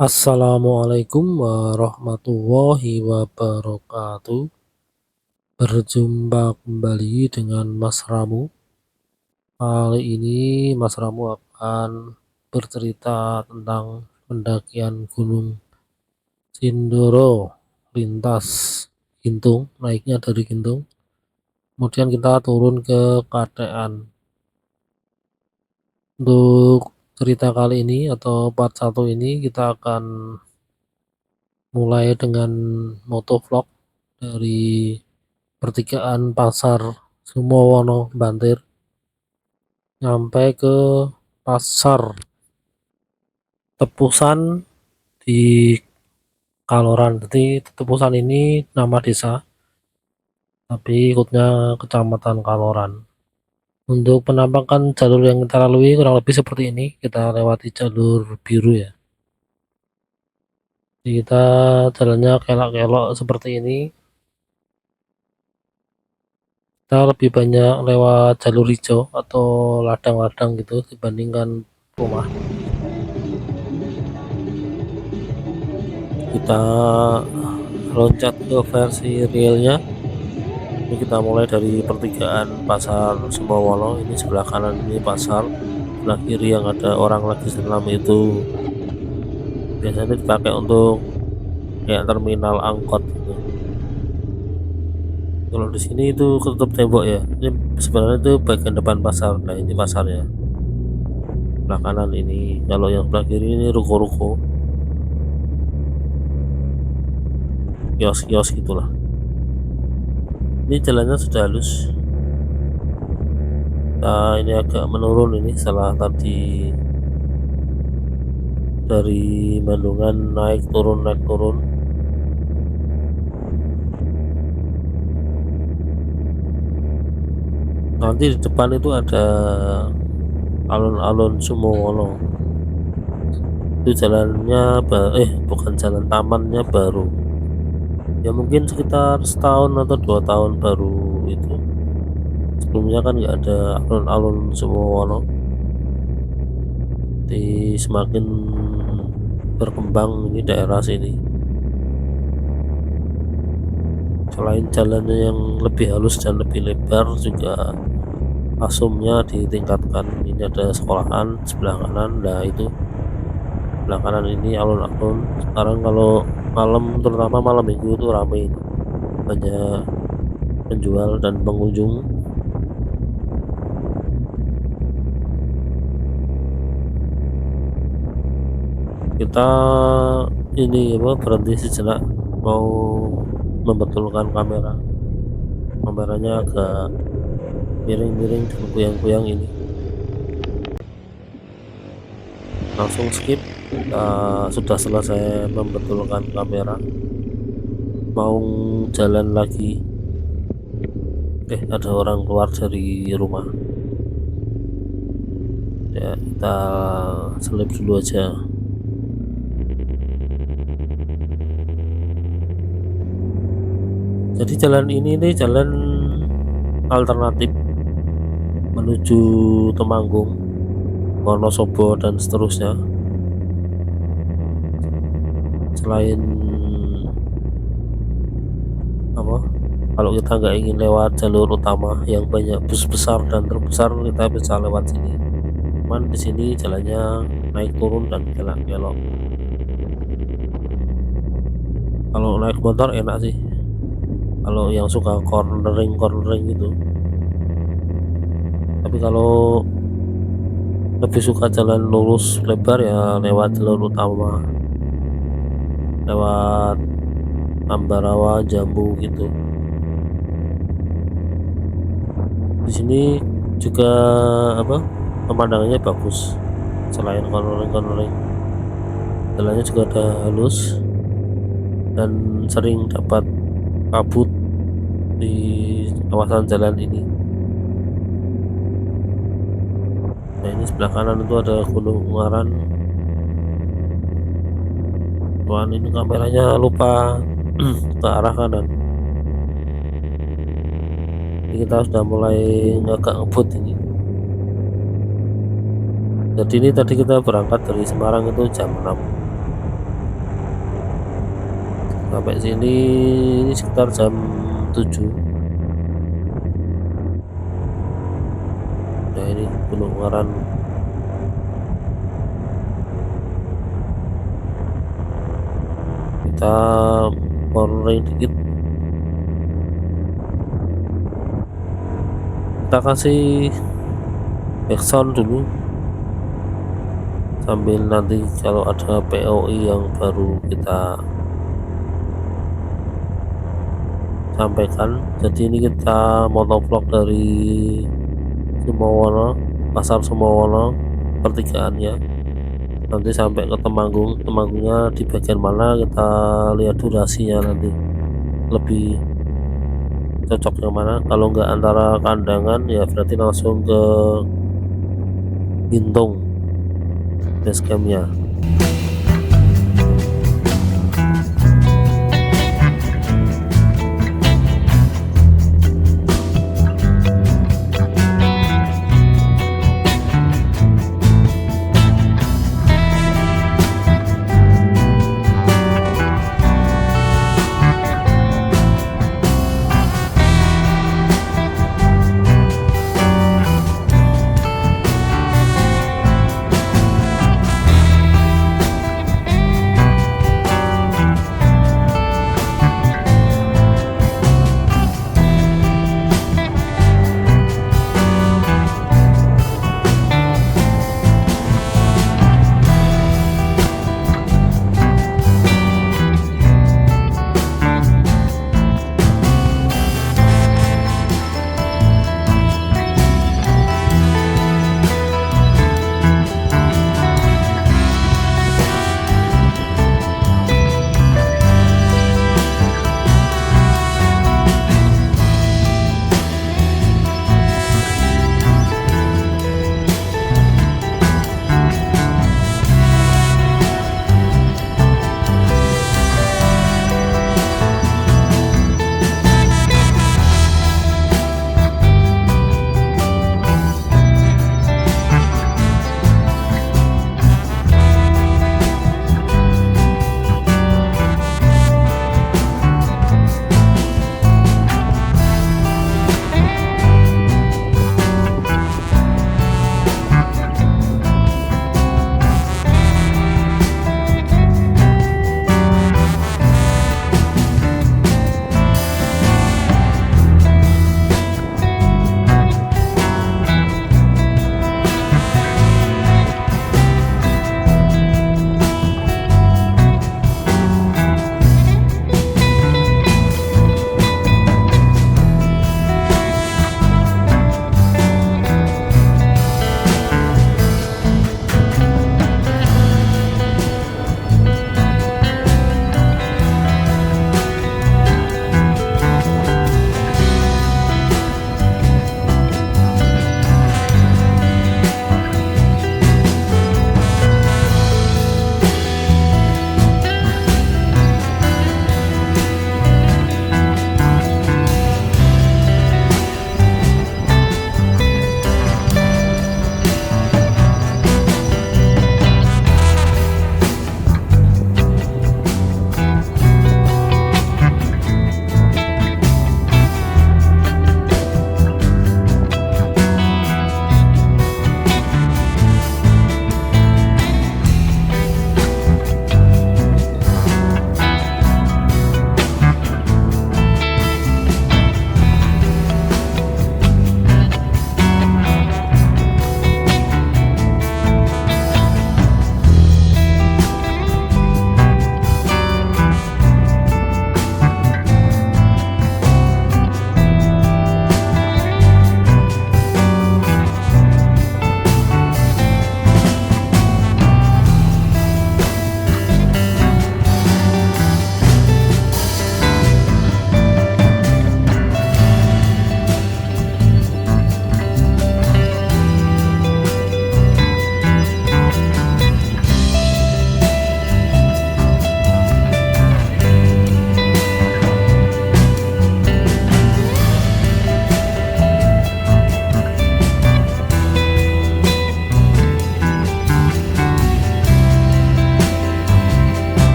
Assalamualaikum warahmatullahi wabarakatuh. Berjumpa kembali dengan Mas Ramu. Kali ini Mas Ramu akan bercerita tentang pendakian Gunung Sindoro lintas Gintung, naiknya dari Gintung. Kemudian kita turun ke Katekan. Untuk cerita kali ini atau part 1 ini kita akan mulai dengan motovlog dari pertigaan Pasar Sumowono Bantir nyampe ke Pasar Tepusan di Kaloran. Jadi Tepusan ini nama desa, tapi ikutnya Kecamatan Kaloran. Untuk penampakan jalur yang kita lalui kurang lebih seperti ini. Kita lewati jalur biru ya. Jadi kita jalannya kelak-kelok seperti ini. Kita lebih banyak lewat jalur hijau atau ladang-ladang gitu dibandingkan rumah. Kita loncat ke versi realnya. Ini kita mulai dari pertigaan Pasar Sumowono. Ini sebelah kanan ini pasar, sebelah kiri yang ada orang lagi senam itu biasanya dipakai untuk kayak terminal angkot gitu. Kalau di sini itu ketutup tembok ya. Ini sebenarnya itu bagian depan pasar. Nah ini pasar ya. Sebelah kanan ini, kalau yang sebelah kiri ini ruko-ruko, kios-kios gitulah. Ini jalannya sudah halus. Nah ini agak menurun ini setelah tadi dari Bandungan naik turun. Nanti di depan itu ada alun-alun Sumowono. Itu jalannya bukan jalan, tamannya baru ya, mungkin sekitar setahun atau 2 tahun baru itu. Sebelumnya kan nggak ada alun-alun Sumowono. Jadi semakin berkembang ini daerah sini. Selain jalannya yang lebih halus dan lebih lebar, juga asumnya ditingkatkan. Ini ada sekolahan sebelah kanan. Nah itu sebelah kanan ini alun-alun. Sekarang kalau malam, terutama malam minggu itu ramai, banyak penjual dan pengunjung. Kita ini berhenti sejenak mau membetulkan kameranya agak miring-miring dan goyang-goyang ini. Langsung skip. Sudah selesai membetulkan kamera, mau jalan lagi. Ada orang keluar dari rumah ya, kita selip dulu aja. Jadi jalan ini nih jalan alternatif menuju Temanggung, Wonosobo dan seterusnya. Selain kalau kita nggak ingin lewat jalur utama yang banyak bus besar dan terbesar, kita bisa lewat sini. Cuman di sini jalannya naik turun dan kelak-kelok. Kalau naik motor enak sih, kalau yang suka cornering gitu. Tapi kalau lebih suka jalan lurus lebar ya lewat jalur utama, lewat Ambarawa, Jambu gitu. Di sini juga pemandangannya bagus. Selain cornering, jalannya juga ada halus dan sering dapat kabut di kawasan jalan ini. Nah ini sebelah kanan itu ada Gunung Ungaran. Tuan ini kameranya lupa ke arah kanan. Jadi kita sudah mulai agak ngebut ini. Jadi ini tadi kita berangkat dari Semarang itu jam 6. Sampai sini ini sekitar jam 7. Nah ini Gunung Ungaran. Kita morning dikit, kita kasih backsound dulu sambil nanti kalau ada POI yang baru kita sampaikan. Jadi ini kita motovlog dari Sumowono, pasar Sumowono pertigaannya, nanti sampai ke Temanggungnya di bagian mana kita lihat durasinya nanti lebih cocok yang mana. Kalau nggak antara kandangan ya berarti langsung ke Gintung base campnya.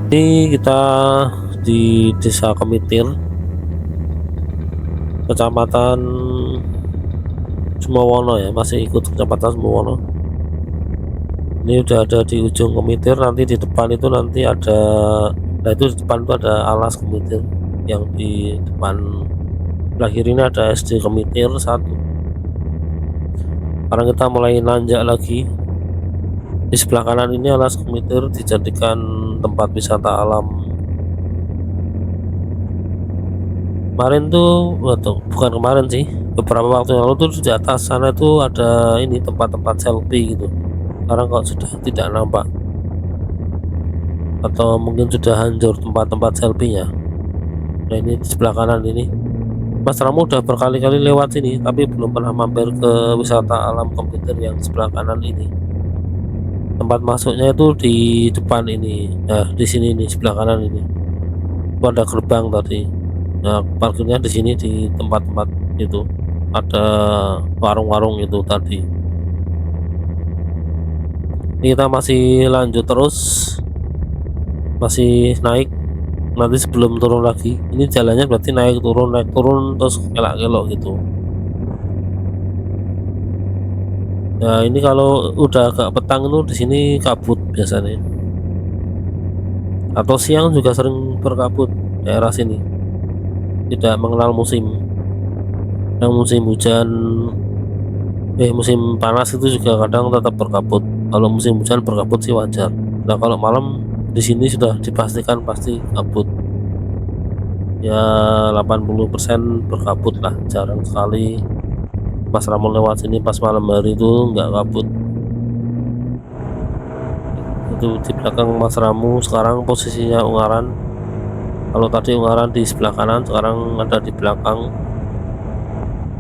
Ini kita di Desa Kemitir, Kecamatan Sumowono ya, masih ikut Kecamatan Sumowono. Ini udah ada di ujung Kemitir, nanti di depan itu nanti ada, nah itu di depan itu ada alas Kemitir, yang di depan sebelah kiri ini ada SD Kemitir 1. Sekarang kita mulai nanjak lagi. Di sebelah kanan ini alas Kemitir dijadikan tempat wisata alam. Kemarin tuh, atau bukan kemarin sih, beberapa waktu yang lalu tuh di atas sana itu ada ini tempat-tempat selfie gitu. Sekarang kok sudah tidak nampak, atau mungkin sudah hancur tempat-tempat selfie-nya. Nah ini di sebelah kanan ini, Mas Ramu udah berkali-kali lewat sini tapi belum pernah mampir ke wisata alam Kemitir yang sebelah kanan ini. Tempat masuknya itu di depan ini, nah di sini nih sebelah kanan ini. Itu ada gerbang tadi. Nah parkirnya di sini di tempat-tempat itu ada warung-warung itu tadi. Kita masih lanjut terus, masih naik. Nanti sebelum turun lagi, ini jalannya berarti naik turun terus kelak-kelok gitu. Nah ini kalau udah agak petang itu di sini kabut biasanya, atau siang juga sering berkabut daerah sini, tidak mengenal musim. Yang musim hujan, musim panas itu juga kadang tetap berkabut. Kalau musim hujan berkabut sih wajar. Nah kalau malam di sini sudah dipastikan pasti kabut. Ya 80% berkabut lah, jarang sekali Mas Ramon lewat sini pas malam hari itu nggak kabut. Itu di belakang Mas Ramu sekarang posisinya Ungaran. Kalau tadi Ungaran di sebelah kanan, sekarang ada di belakang.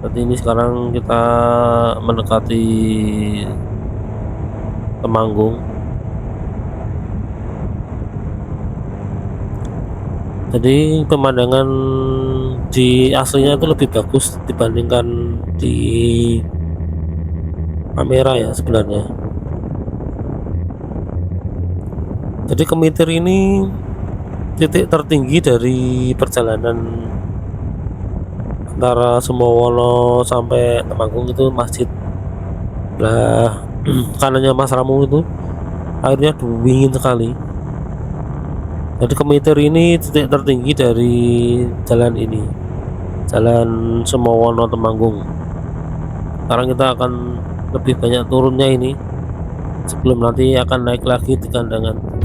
Jadi ini sekarang kita mendekati Temanggung. Jadi pemandangan di aslinya itu lebih bagus dibandingkan di kamera ya sebenarnya. Jadi Kemitir ini titik tertinggi dari perjalanan antara Sumowono sampai Temanggung itu masjid. Lah kanannya Mas Ramu itu airnya dingin sekali. Jadi Kemitir ini titik tertinggi dari jalan ini, jalan Sumowono Temanggung. Sekarang kita akan lebih banyak turunnya ini, sebelum nanti akan naik lagi di Kandangan.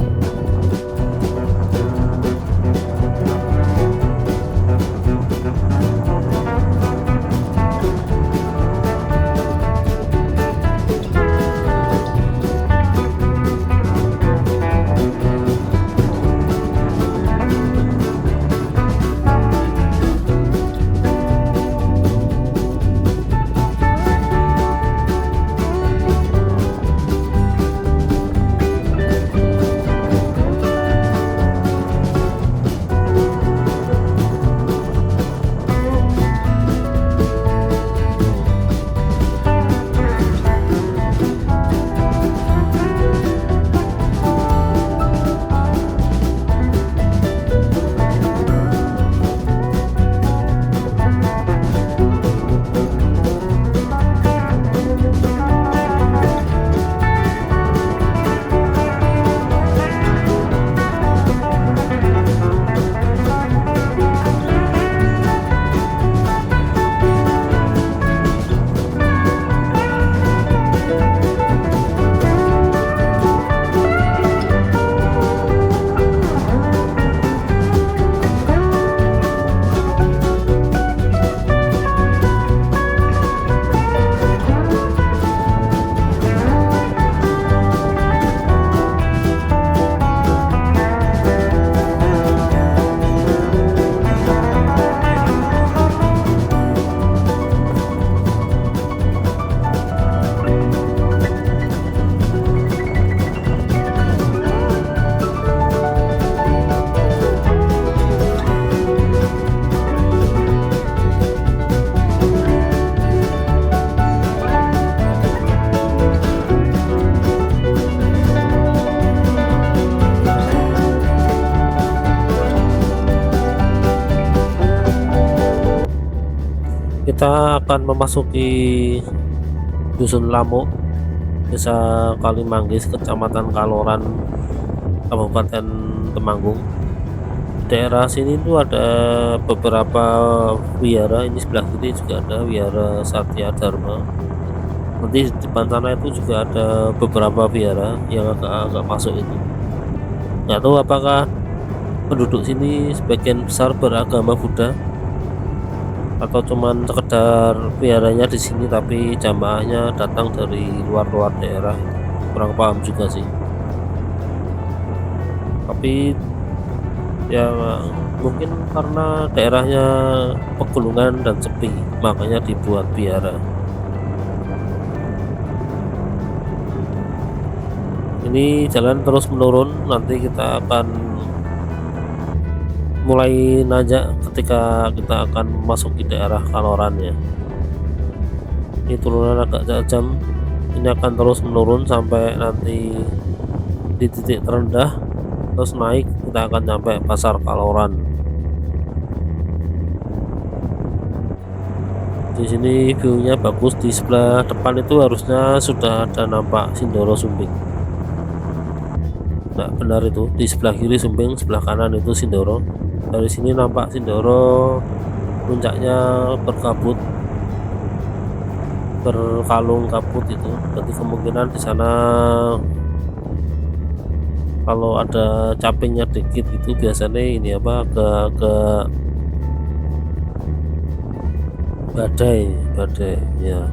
kita akan memasuki Dusun Lamuk, Desa Kalimanggis, Kecamatan Kaloran, Kabupaten Temanggung. Daerah sini tuh ada beberapa wihara, ini sebelah kiri juga ada wihara Satya Dharma. Nanti di depan sana itu juga ada beberapa wihara yang agak masuk itu. Nggak tahu apakah penduduk sini sebagian besar beragama Buddha atau cuman sekedar wiharanya di sini tapi jamaahnya datang dari luar daerah. Kurang paham juga sih. Tapi ya mungkin karena daerahnya pegunungan dan sepi, makanya dibuat wihara. Ini jalan terus menurun, nanti kita akan mulai nanjak ketika kita akan memasuki daerah Kaloran ya. Ini turunan agak tajam, ini akan terus menurun sampai nanti di titik terendah, terus naik kita akan sampai pasar Kaloran. Di sini view-nya bagus, di sebelah depan itu harusnya sudah ada nampak Sindoro Sumbing. Nah, benar itu, di sebelah kiri Sumbing, sebelah kanan itu Sindoro. Dari sini nampak Sindoro, puncaknya berkalung kabut itu. Berarti kemungkinan di sana kalau ada capingnya dikit itu biasanya ini apa ke badai ya.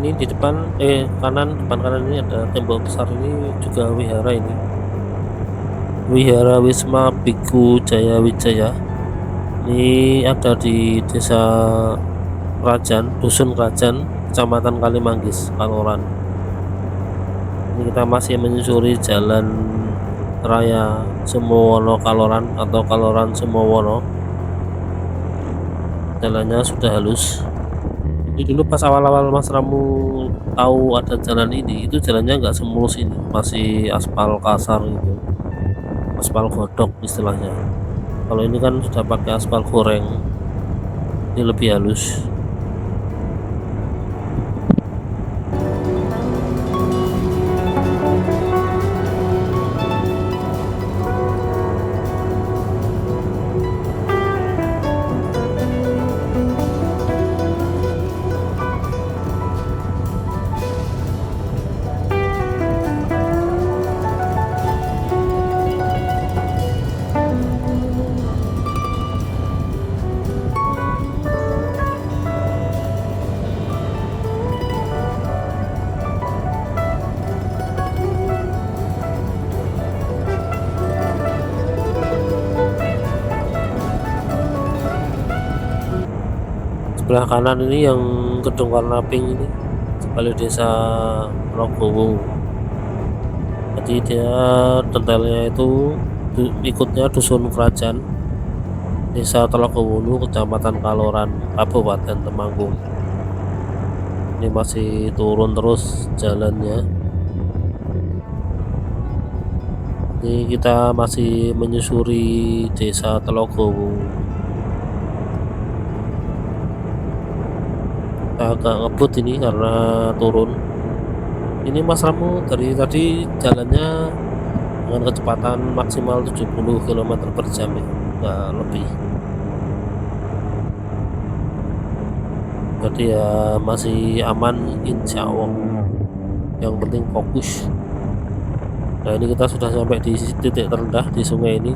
Ini di depan depan kanan ini ada tembok besar, ini juga wihara, ini Wihara Wisma Bhikkhu Jaya Wijaya. Ini ada di Desa Krajan, Dusun Krajan, Kecamatan Kalimanggis, Kaloran. Ini kita masih menyusuri jalan raya Sumowono Kaloran atau Kaloran Sumowono. Jalannya sudah halus. Ini dulu pas awal-awal Mas Ramu tahu ada jalan ini, itu jalannya nggak semulus ini, masih aspal kasar gitu, aspal godok istilahnya. Kalau ini kan sudah pakai aspal goreng, ini lebih halus. Sebelah kanan ini yang gedung warna pink ini Balai Desa Logowo. Jadi dia detailnya itu ikutnya Dusun Krajan, Desa Telogowunu, Kecamatan Kaloran, Kabupaten Temanggung. Ini masih turun terus jalannya. Ini kita masih menyusuri Desa Telogowu. Agak ngebut ini karena turun. Ini Mas Ramu dari tadi jalannya dengan kecepatan maksimal 70 kilometer per jam ya, nggak lebih. Jadi ya masih aman insya Allah. Yang penting fokus. Nah ini kita sudah sampai di titik terendah di sungai ini.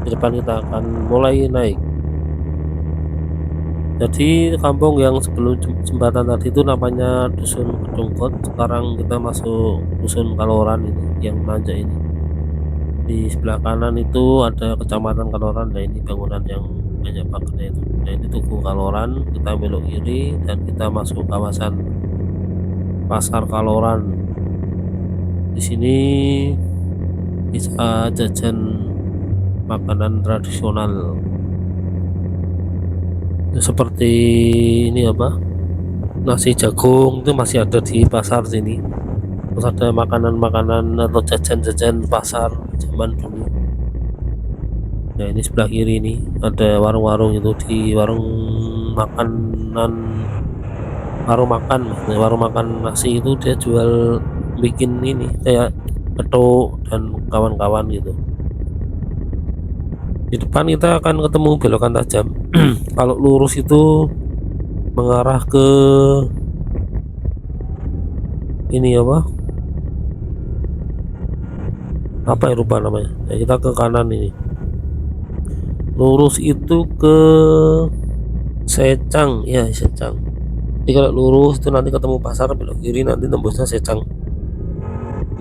Di depan kita akan mulai naik. Jadi kampung yang sebelum jembatan tadi itu namanya Dusun Kedungkot. Sekarang kita masuk Dusun Kaloran ini yang nanjak ini. Di sebelah kanan itu ada Kecamatan Kaloran. Nah ini bangunan yang banyak pagarnya itu. Nah ini Tugu Kaloran. Kita belok kiri dan kita masuk kawasan Pasar Kaloran. Di sini bisa jajan makanan tradisional seperti ini apa, nasi jagung itu masih ada di pasar sini. Terus ada makanan-makanan atau jajan-jajan pasar zaman dulu. Nah ini sebelah kiri ini ada warung-warung itu, di warung makanan, warung makan nasi itu dia jual bikin ini kayak getuk dan kawan-kawan gitu. Di depan kita akan ketemu belokan tajam. Kalau lurus itu mengarah ke ini apa ya, lupa namanya. Nah, kita ke kanan ini. Lurus itu ke Secang ya, Secang. Jadi kalau lurus itu nanti ketemu pasar, belok kiri nanti tembusnya Secang.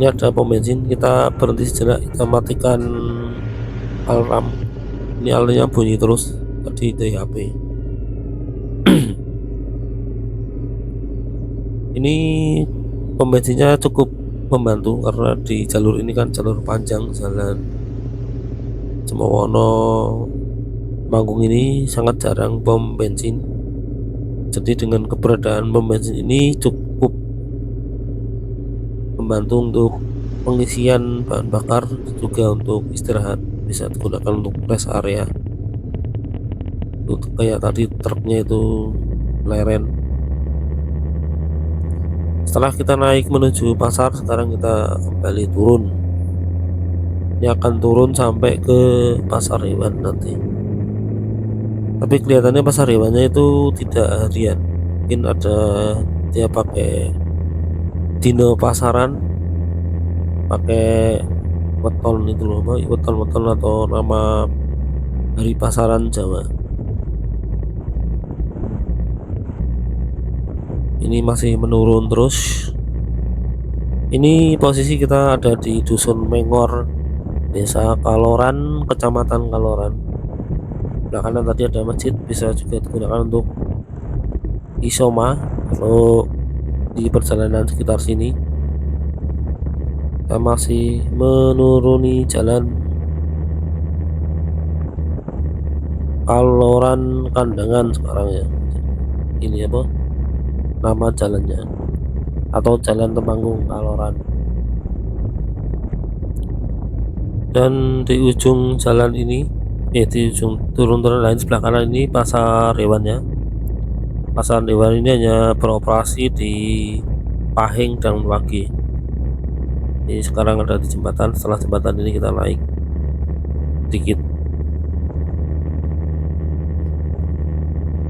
Ini ada pom bensin, kita berhenti sejenak, kita matikan alarm. Ini alarmnya bunyi terus tadi dari HP. Ini pom bensinnya cukup membantu karena di jalur ini kan jalur panjang, jalan Semowono Manggung ini sangat jarang pom bensin. Jadi dengan keberadaan pom bensin ini cukup membantu untuk pengisian bahan bakar, juga untuk istirahat, bisa digunakan untuk rest area. Untuk kayak tadi truknya itu leren. Setelah kita naik menuju pasar, sekarang kita kembali turun. Ini akan turun sampai ke pasar hewan nanti. Tapi kelihatannya pasar hewannya itu tidak harian. Mungkin ada dia pakai dino pasaran, pakai weton itu loh, weton atau nama hari pasaran Jawa. Ini masih menurun terus. Ini posisi kita ada di Dusun Mengor, Desa Kaloran, Kecamatan Kaloran. Nah kanan tadi ada masjid, bisa juga digunakan untuk isoma kalau di perjalanan sekitar sini. Kita masih menuruni jalan Kaloran Kandangan sekarang ya. Ini apa nama jalannya, atau Jalan Temanggung Kaloran. Dan di ujung jalan ini, di ujung turun lain sebelah kanan ini pasar hewannya. Pasar hewan ini hanya beroperasi di Pahing dan Wage. Ini sekarang ada di jembatan. Setelah jembatan ini kita naik dikit.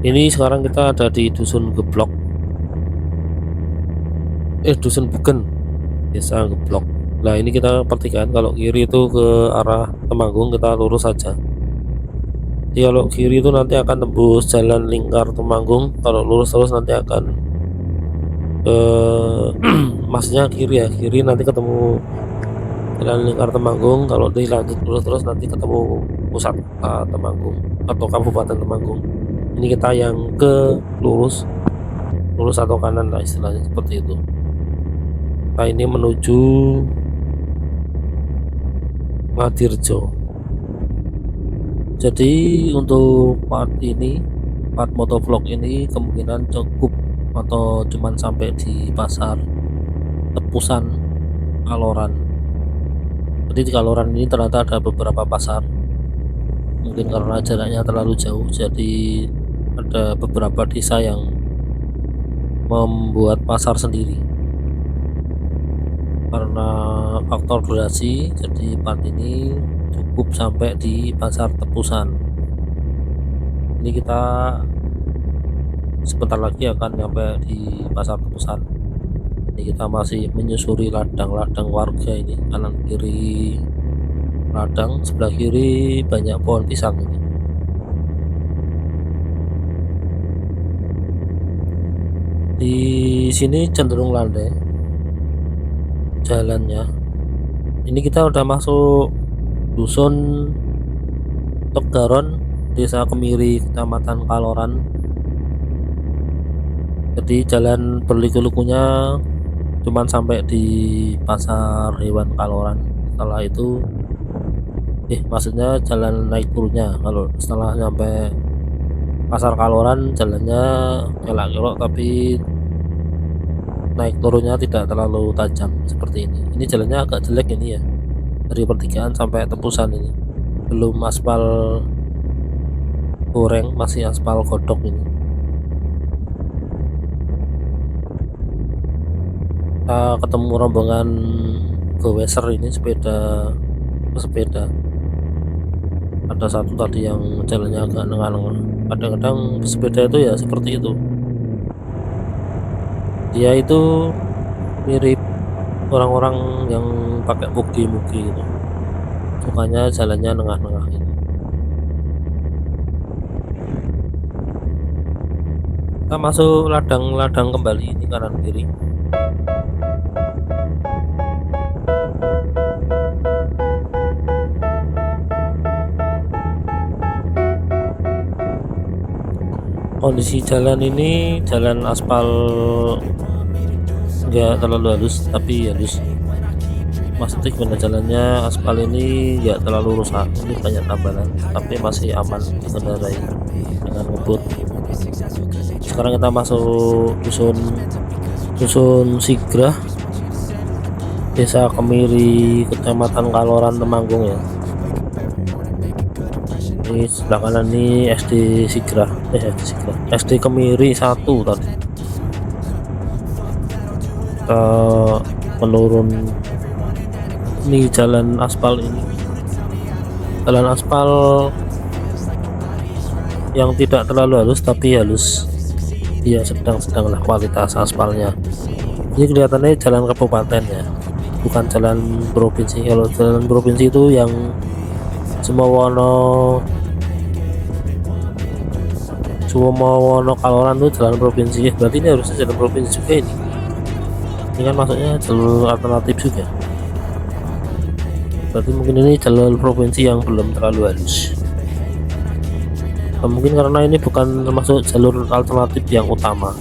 Ini sekarang kita ada di Dusun Geblok. Dusun Buken, Desa Geblok. Nah ini kita pertigaan, kalau kiri itu ke arah Temanggung, kita lurus saja. Jadi kalau kiri itu nanti akan tembus jalan lingkar Temanggung, kalau lurus terus nanti akan ke masnya kiri ya, kiri nanti ketemu jalan lingkar Temanggung. Kalau dilanjut lurus terus nanti ketemu pusat Temanggung atau Kabupaten Temanggung. Ini kita yang ke lurus atau kanan lah istilahnya, seperti itu. Nah ini menuju Ngadirjo. Jadi untuk part motovlog ini kemungkinan cukup atau cuman sampai di pasar Tepusan Kaloran. Jadi di Kaloran ini ternyata ada beberapa pasar, mungkin karena jaraknya terlalu jauh, jadi ada beberapa desa yang membuat pasar sendiri. faktor durasi, jadi part ini cukup sampai di pasar tebusan. Ini kita sebentar lagi akan nyampe di pasar tebusan. Ini kita masih menyusuri ladang-ladang warga ini, kanan kiri ladang, sebelah kiri banyak pohon pisang ini. Di sini cenderung landai jalannya. Ini kita udah masuk dusun Tegaron, Desa Kemiri, Kecamatan Kaloran. Jadi jalan berliku-likunya cuman sampai di pasar hewan Kaloran. Setelah itu maksudnya jalan naik turunnya. Kalau setelah nyampe pasar Kaloran jalannya elak-elok, tapi naik turunnya tidak terlalu tajam seperti ini. Ini jalannya agak jelek ini ya, dari pertigaan sampai tebusan ini belum aspal goreng, masih aspal godok ini. Kita ketemu rombongan goweser ini, pesepeda. Ada satu tadi yang jalannya agak nengah-nengah. Kadang-kadang pesepeda itu ya seperti itu, dia itu mirip orang-orang yang pakai mugi-mugi gitu, sukanya jalannya nengah-nengah gitu. Kita masuk ladang-ladang kembali ini, kanan kiri. Kondisi jalan ini jalan aspal, nggak terlalu halus tapi halus. Maksudnya gimana, jalannya aspal ini nggak terlalu rusak, ini banyak tambalan tapi masih aman dikendarai dengan ngebut. Sekarang kita masuk dusun Sigrah, Desa Kemiri, Kecamatan Kaloran, Temanggung ya. Ini sebelah kanan ini SD Kemiri 1 tadi. Kita menurun ini jalan aspal ini, jalan aspal yang tidak terlalu halus tapi halus, ya sedang-sedang lah kualitas aspalnya. Ini kelihatannya jalan kabupaten ya, bukan jalan provinsi. Kalau jalan provinsi itu yang Suwomono Kaloran itu jalan provinsi, berarti ini harusnya jalan provinsi juga ini. Ini kan masuknya jalur alternatif juga, berarti mungkin ini jalur provinsi yang belum terlalu halus. Mungkin karena ini bukan termasuk jalur alternatif yang utama.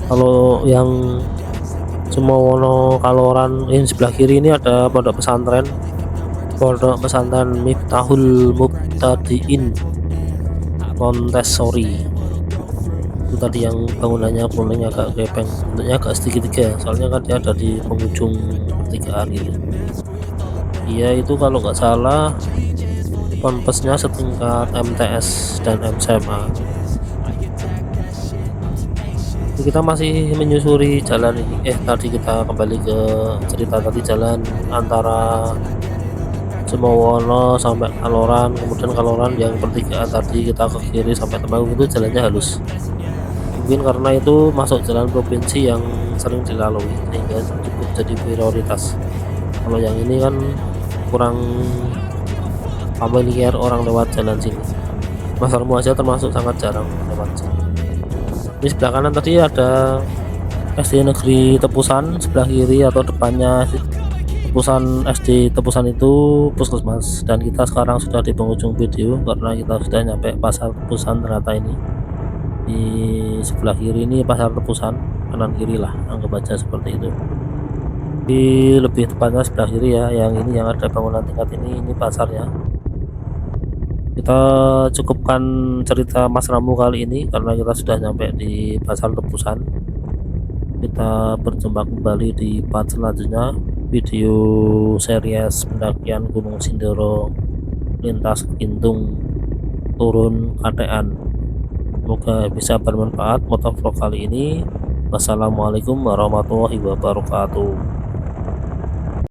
Kalau yang Suwomono Kaloran ini sebelah kiri ini ada pondok pesantren Miftahul Mubtadiin Montessori. Itu tadi yang bangunannya kuning agak gepeng, bentuknya agak segitiga, soalnya kan dia ada di penghujung pertigaan gitu. Dia itu kalau nggak salah ponpesnya setingkat MTS dan SMA. Kita masih menyusuri jalan ini. Tadi kita kembali ke cerita tadi, jalan antara Suwomono sampai Kaloran, kemudian Kaloran yang pertigaan tadi kita ke kiri sampai Temanggung, itu jalannya halus. Mungkin karena itu masuk jalan provinsi yang sering dilalui sehingga cukup jadi prioritas. Kalau yang ini kan kurang familiar orang lewat jalan sini. Masarmu aja termasuk sangat jarang lewat sini. Di sebelah kanan tadi ada SD Negeri Tepusan, sebelah kiri atau depannya Tepusan, SD Tepusan itu puskesmas. Dan kita sekarang sudah di penghujung video karena kita sudah nyampe pasar Tepusan. Ternyata ini di sebelah kiri ini pasar Tepusan, kanan kiri lah anggap aja seperti itu. Di lebih tepatnya sebelah kiri ya, yang ini yang ada bangunan tingkat ini pasarnya. Kita cukupkan cerita Mas Ramu kali ini karena kita sudah nyampe di pasar Tepusan. Kita berjumpa kembali di part selanjutnya, video series pendakian Gunung Sindoro lintas Kintung turun Katean. Semoga bisa bermanfaat motovlog kali ini. Wassalamualaikum warahmatullahi wabarakatuh.